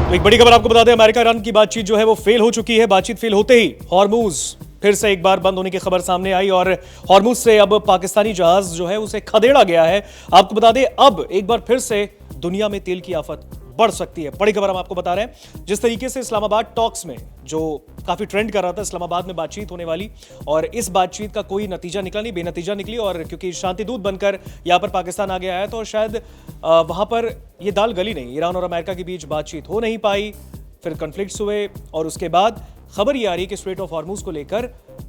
एक बड़ी खबर आपको बता दें, अमेरिका ईरान की बातचीत जो है वो फेल हो चुकी है। बातचीत फेल होते ही हॉर्मूज फिर से एक बार बंद होने की खबर सामने आई और हॉर्मूज से अब पाकिस्तानी जहाज जो है उसे खदेड़ा गया है। आपको बता दें, अब एक बार फिर से दुनिया में तेल की आफत बढ़ सकती है। बड़ी खबर हम आपको बता रहे हैं। जिस तरीके से इस्लामाबाद टॉक्स में जो काफी ट्रेंड कर रहा था, इस्लामाबाद में बातचीत होने वाली, और इस बातचीत का कोई नतीजा निकला नहीं, बेनतीजा निकली। और क्योंकि शांति दूत बनकर यहां पर पाकिस्तान आ गया है तो शायद वहां पर यह दाल गली नहीं, ईरान और अमेरिका के बीच बातचीत हो नहीं पाई, फिर कॉन्फ्लिक्ट्स हुए और उसके बाद खबर ये आ रही है कि स्ट्रेट ऑफ हॉर्मूज को लेकर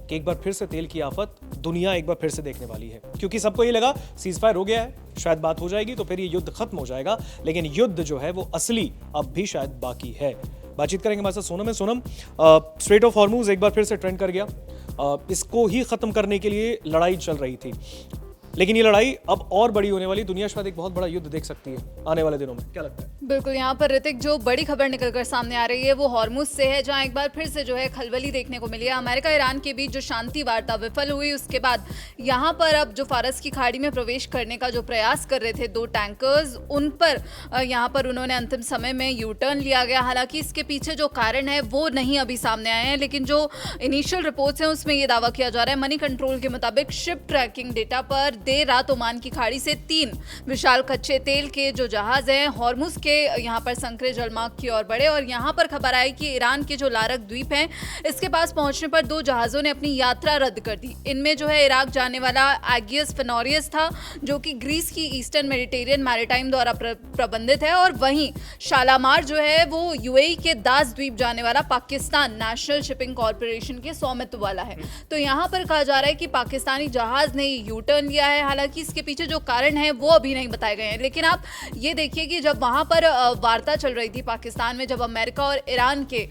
कि एक बार फिर से तेल की आफत दुनिया एक बार फिर से देखने वाली है। क्योंकि सबको ये लगा सीज फायर हो गया है, शायद बात हो जाएगी तो फिर ये युद्ध खत्म हो जाएगा, लेकिन युद्ध जो है वो असली अब भी शायद बाकी है। बातचीत करेंगे हमारे साथ सोनम है। सोनम, स्ट्रेट ऑफ हॉर्मूज एक बार फिर से ट्रेंड कर गया, इसको ही खत्म करने के लिए लड़ाई चल रही थी, लेकिन ये लड़ाई अब और बड़ी होने वाली, दुनिया शायद एक बहुत बड़ा युद्ध देख सकती है आने वाले दिनों में। क्या लगता है? बिल्कुल, यहाँ पर ऋतिक जो बड़ी खबर निकलकर सामने आ रही है वो हॉर्मुज से है, जहाँ एक बार फिर से जो है खलबली देखने को मिली है। अमेरिका ईरान के बीच जो शांति वार्ता विफल हुई, उसके बाद यहाँ पर अब जो फारस की खाड़ी में प्रवेश करने का जो प्रयास कर रहे थे दो टैंकर्स, उन पर यहाँ पर उन्होंने अंतिम समय में यू टर्न लिया गया। हालांकि इसके पीछे जो कारण है वो नहीं अभी सामने आए हैं, लेकिन जो इनिशियल रिपोर्ट्स हैं उसमें ये दावा किया जा रहा है, मनी कंट्रोल के मुताबिक शिप ट्रैकिंग डेटा पर देर रात ओमान की खाड़ी से 3 विशाल कच्चे तेल के जो जहाज हैं हॉर्मुज के यहाँ पर संकरे जलमार्ग की ओर बढ़े। और यहाँ पर खबर आई कि ईरान के जो लारक द्वीप हैं इसके पास पहुंचने पर 2 जहाजों ने अपनी यात्रा रद्द कर दी। इनमें जो है इराक जाने वाला एगियस फेनोरियस था, जो कि ग्रीस की ईस्टर्न मेडिटेरियन मैरीटाइम द्वारा प्रबंधित है, और वहीं शालामार जो है वो यूएई के दास द्वीप जाने वाला पाकिस्तान नेशनल शिपिंग कॉर्पोरेशन के स्वामित्व वाला है। तो यहाँ पर कहा जा रहा है कि पाकिस्तानी जहाज ने यू टर्न लिया है। हालांकि इसके पीछे जो कारण है वो अभी नहीं बताए गए हैं, लेकिन आप ये देखिए कि जब वहां पर वार्ता चल रही थी पाकिस्तान में, जब अमेरिका और ईरान के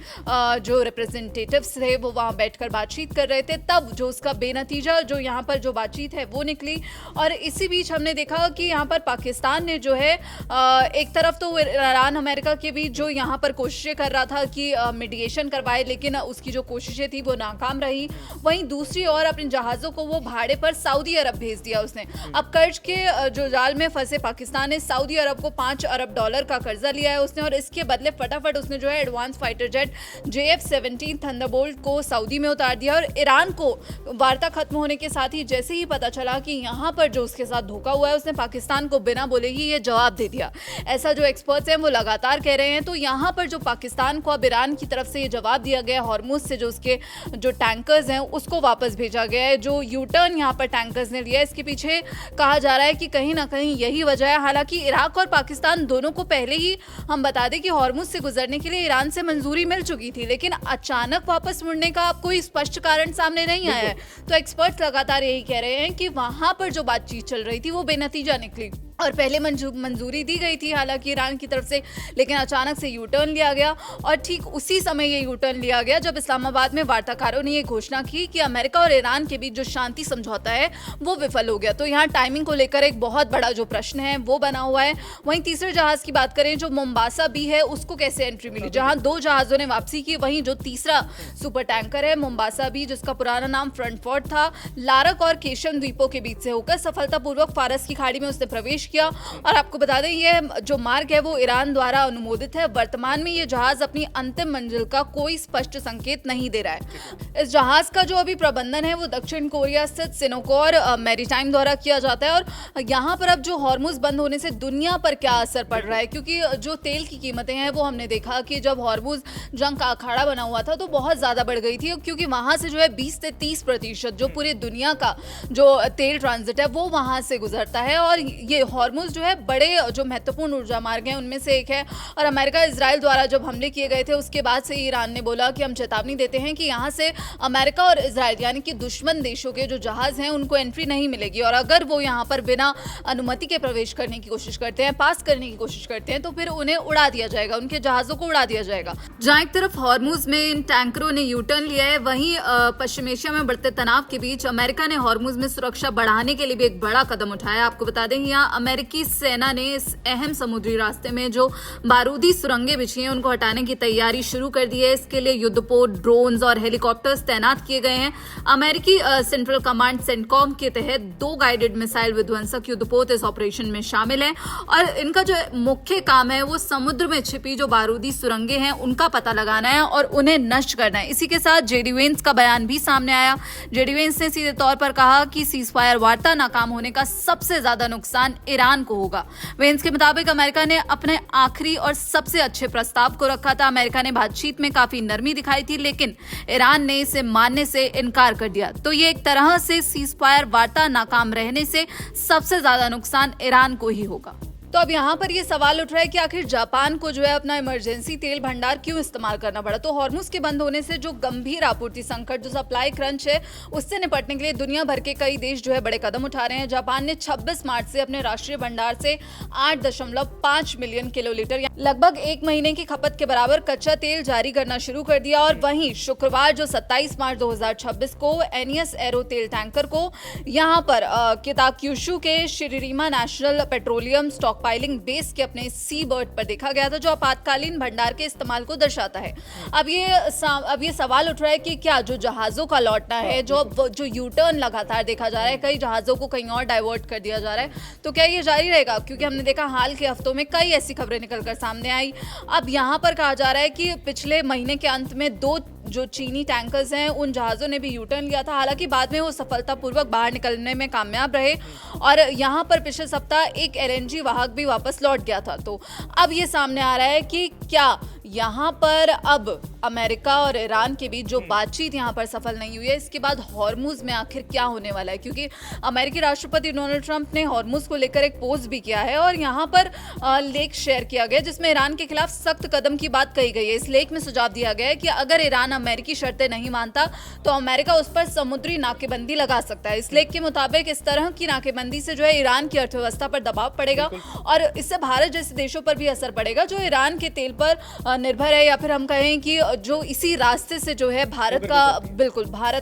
जो रिप्रेजेंटेटिव्स थे वो वहां बैठकर बातचीत कर रहे थे, तब जो उसका बेनतीजा जो यहाँ पर जो बातचीत है वो निकली। और इसी बीच हमने देखा कि यहाँ पर पाकिस्तान ने जो है एक तरफ तो ईरान अमेरिका के बीच जो यहाँ पर कोशिशें कर रहा था कि मीडिएशन करवाए, लेकिन उसकी जो कोशिशें थी वो नाकाम रही। वहीं दूसरी ओर अपने जहाज़ों को वो भाड़े पर सऊदी अरब भेज दिया उसने। अब कर्ज के जो जाल में फंसे पाकिस्तान ने सऊदी अरब को $5 अरब का कर्जा लिया है उसने, और इसके बदले फटाफट उसने जो है advance fighter jet JF-17 Thunderbolt को सऊदी में उतार दिया। और ईरान को वार्ता खत्म होने के साथ ही जैसे ही पता चला कि यहाँ पर जो उसके साथ धोखा हुआ है, उसने पाकिस्तान को बिना बोले ही ये जवाब दे दिया। ऐसा जो एक्सपर्ट्स हैं वो लगातार कह रहे हैं। तो यहाँ पर जो पाकिस्तान को अब ईरान की तरफ से ये जवाब दिया गया, हॉर्मुज से जो उसके जो टैंकर्स हैं उसको वापस भेजा गया है। जो यू टर्न यहाँ पर टैंकर्स ने लिया है, इसके पीछे कहा जा रहा है कि कहीं ना कहीं यही वजह है। हालांकि इराक और पाकिस्तान दोनों को पहले ही हम बता दें कि हॉर्मुज से गुजरने के लिए ईरान से मंजूरी मिल चुकी थी, लेकिन अचानक वापस मुड़ने का अब कोई स्पष्ट कारण सामने नहीं आया है। तो एक्सपर्ट्स लगातार यही कह रहे हैं कि वहां पर जो बातचीत चल रही थी वो बेनतीजा निकली, और पहले मंजूरी दी गई थी हालांकि ईरान की तरफ से, लेकिन अचानक से यू टर्न लिया गया। और ठीक उसी समय ये यू टर्न लिया गया जब इस्लामाबाद में वार्ताकारों ने ये घोषणा की कि अमेरिका और ईरान के बीच जो शांति समझौता है वो विफल हो गया। तो यहाँ टाइमिंग को लेकर एक बहुत बड़ा जो प्रश्न है वो बना हुआ है। वहीं तीसरे जहाज की बात करें जो मोम्बासा बी है, उसको कैसे एंट्री मिली, जहाँ 2 जहाजों ने वापसी की। वहीं जो तीसरा सुपर टैंकर है मोम्बासा बी, जिसका पुराना नाम फ्रंटफोर्ट था, लारक और केशम द्वीपों के बीच से होकर सफलतापूर्वक फारस की खाड़ी में उसने प्रवेश किया। और आपको बता दें ये जो मार्ग है वो ईरान द्वारा अनुमोदित है। वर्तमान में ये जहाज अपनी अंतिम मंजिल का कोई स्पष्ट संकेत नहीं दे रहा है। इस जहाज का जो अभी प्रबंधन है वो दक्षिण कोरिया स्थित सिनोकोर मैरीटाइम द्वारा किया जाता है। और यहाँ पर अब जो हॉर्मुज बंद होने से दुनिया पर क्या असर पड़ रहा है, क्योंकि जो तेल की कीमतें हैं वो हमने देखा कि जब हॉर्मुज जंग का अखाड़ा बना हुआ था तो बहुत ज्यादा बढ़ गई थी, क्योंकि वहां से जो है 20 से 30% जो पूरी दुनिया का जो तेल ट्रांजिट है वो वहां से गुजरता है। और ये हॉर्मुज जो है बड़े जो महत्वपूर्ण ऊर्जा मार्ग हैं उनमें से एक है। और अमेरिका इजराइल द्वारा जब हमले किए गए थे उसके बाद से ईरान ने बोला कि हम चेतावनी देते हैं कि यहाँ से अमेरिका और इजराइल यानी कि दुश्मन देशों के जो जहाज हैं उनको एंट्री नहीं मिलेगी, और अगर वो यहाँ पर बिना अनुमति के प्रवेश करने की कोशिश करते हैं, पास करने की कोशिश करते हैं, तो फिर उन्हें उड़ा दिया जाएगा, उनके जहाजों को उड़ा दिया जाएगा। जहाँ एक तरफ हॉर्मुज में इन टैंकरों ने यू टर्न लिया है, वहीं पश्चिम एशिया में बढ़ते तनाव के बीच अमेरिका ने हॉर्मुज में सुरक्षा बढ़ाने के लिए भी एक बड़ा कदम उठाया। आपको बता दें यहाँ अमेरिकी सेना ने इस अहम समुद्री रास्ते में जो बारूदी सुरंगें बिछी हैं उनको हटाने की तैयारी शुरू कर दी है। इसके लिए युद्धपोत, ड्रोन्स और हेलीकॉप्टर्स तैनात किए गए हैं। अमेरिकी सेंट्रल कमांड सेंटकॉम के तहत 2 गाइडेड मिसाइल विध्वंसक युद्धपोत इस ऑपरेशन में शामिल हैं और इनका जो मुख्य काम है वो समुद्र में छिपी जो बारूदी सुरंगें हैं उनका पता लगाना है और उन्हें नष्ट करना है। इसी के साथ जेडी वेंस का बयान भी सामने आया। जेडी वेंस ने सीधे तौर पर कहा कि सीजफायर वार्ता नाकाम होने का सबसे ज्यादा नुकसान ईरान को होगा। वेंस के मुताबिक अमेरिका ने अपने आखिरी और सबसे अच्छे प्रस्ताव को रखा था। अमेरिका ने बातचीत में काफी नरमी दिखाई थी, लेकिन ईरान ने इसे मानने से इनकार कर दिया। तो ये एक तरह से सीजफायर वार्ता नाकाम रहने से सबसे ज्यादा नुकसान ईरान को ही होगा। तो अब यहाँ पर ये सवाल उठ रहा है कि आखिर जापान को जो है अपना इमरजेंसी तेल भंडार क्यों इस्तेमाल करना पड़ा। तो हॉर्मुज के बंद होने से जो गंभीर आपूर्ति संकट, जो सप्लाई क्रंच है, उससे निपटने के लिए दुनिया भर के कई देश जो है बड़े कदम उठा रहे हैं। जापान ने 26 मार्च से अपने राष्ट्रीय भंडार से 8.5 मिलियन किलोलीटर लगभग 1 महीने की खपत के बराबर कच्चा तेल जारी करना शुरू कर दिया। और वहीं शुक्रवार जो 27 मार्च 2026 को एनियस एरो तेल टैंकर को यहाँ पर किताक्यूशु के शिरीरिमा national petroleum stockpiling base के अपने सी बर्ड पर देखा गया था, जो आपातकालीन भंडार के इस्तेमाल को दर्शाता है। अब ये सवाल उठ रहा है कि क्या जो जहाजों का लौटना है, जो यू टर्न लगातार देखा जा रहा है, कई जहाजों को कहीं और डाइवर्ट कर दिया जा रहा है, तो क्या ये जारी रहेगा? क्योंकि हमने देखा हाल के हफ्तों में कई ऐसी खबरें निकलकर सामने आई। अब यहाँ पर कहा जा रहा है कि पिछले महीने के अंत में 2 जो चीनी टैंकर्स हैं उन जहाज़ों ने भी यू टर्न लिया था। हालांकि बाद में वो सफलतापूर्वक बाहर निकलने में कामयाब रहे और यहाँ पर पिछले सप्ताह एक एलएनजी वाहक भी वापस लौट गया था। तो अब ये सामने आ रहा है कि क्या यहाँ पर अब अमेरिका और ईरान के बीच जो बातचीत यहाँ पर सफल नहीं हुई है, इसके बाद हॉर्मुज में आखिर क्या होने वाला है। क्योंकि अमेरिकी राष्ट्रपति डोनाल्ड ट्रंप ने हॉर्मुज को लेकर एक पोस्ट भी किया है और यहाँ पर लेख शेयर किया गया जिसमें ईरान के खिलाफ सख्त कदम की बात कही गई है। इस लेख में सुझाव दिया गया है कि अगर ईरान अमेरिकी शर्तें नहीं मानता तो अमेरिका उस पर समुद्री नाकेबंदी लगा सकता है। इस लेख के मुताबिक इस तरह की नाकेबंदी से जो है ईरान की अर्थव्यवस्था पर दबाव पड़ेगा और इससे भारत जैसे देशों पर भी असर पड़ेगा जो ईरान के तेल पर निर्भर है, या फिर हम कहें कि जो इसी रास्ते से जो है भारत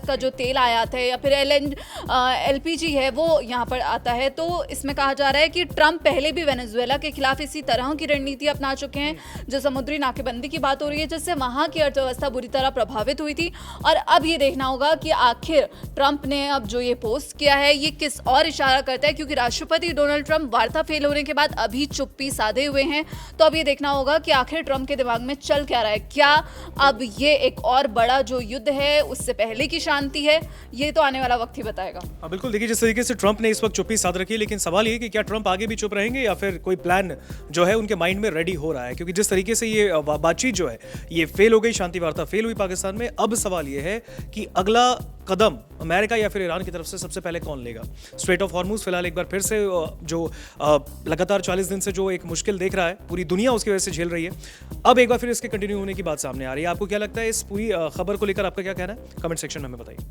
का जो तेल आयात है या फिर एलपीजी है वो यहाँ पर आता है। तो इसमें कहा जा रहा है कि ट्रंप पहले भी वेनेजुएला के खिलाफ इसी तरह की रणनीति अपना चुके हैं। जो समुद्री नाकेबंदी की बात हो रही है जिससे वहां की अर्थव्यवस्था बुरी तरह प्रभावित हुई थी और अब ये देखना होगा कि आखिर ट्रंप ने अब जो ये पोस्ट किया है ये किस और इशारा करता है, क्योंकि राष्ट्रपति डोनाल्ड ट्रंप वार्ता फेल होने के बाद अभी चुप्पी साधे हुए हैं। तो अब ये देखना होगा कि आखिर ट्रंप के दिमाग में चल क्या रहा है। क्या अब ये एक और बड़ा जो युद्ध है उससे पहले की शांति है, ये तो आने वाला वक्त ही बताएगा। बिल्कुल, देखिए जिस तरीके से ट्रंप ने इस वक्त चुप्पी साध रखी है, लेकिन सवाल ये कि क्या ट्रंप आगे भी चुप रहेंगे या फिर कोई प्लान जो है उनके माइंड में रेडी हो रहा है। क्योंकि जिस तरीके से ये बातचीत जो है ये फेल हो गई, शांति वार्ता फेल हुई पाकिस्तान में, अब सवाल ये है कि अगला कदम अमेरिका या फिर ईरान की तरफ से सबसे पहले कौन लेगा। स्ट्रेट ऑफ हॉर्मुज फिलहाल एक बार फिर से जो लगातार 40 दिन से जो एक मुश्किल देख रहा है, पूरी दुनिया उसकी वजह से झेल रही है, अब एक बार फिर इसके कंटिन्यू होने की बात सामने आ रही है। आपको क्या लगता है इस पूरी खबर को लेकर, आपका क्या कहना है? कमेंट सेक्शन में हमें बताइए।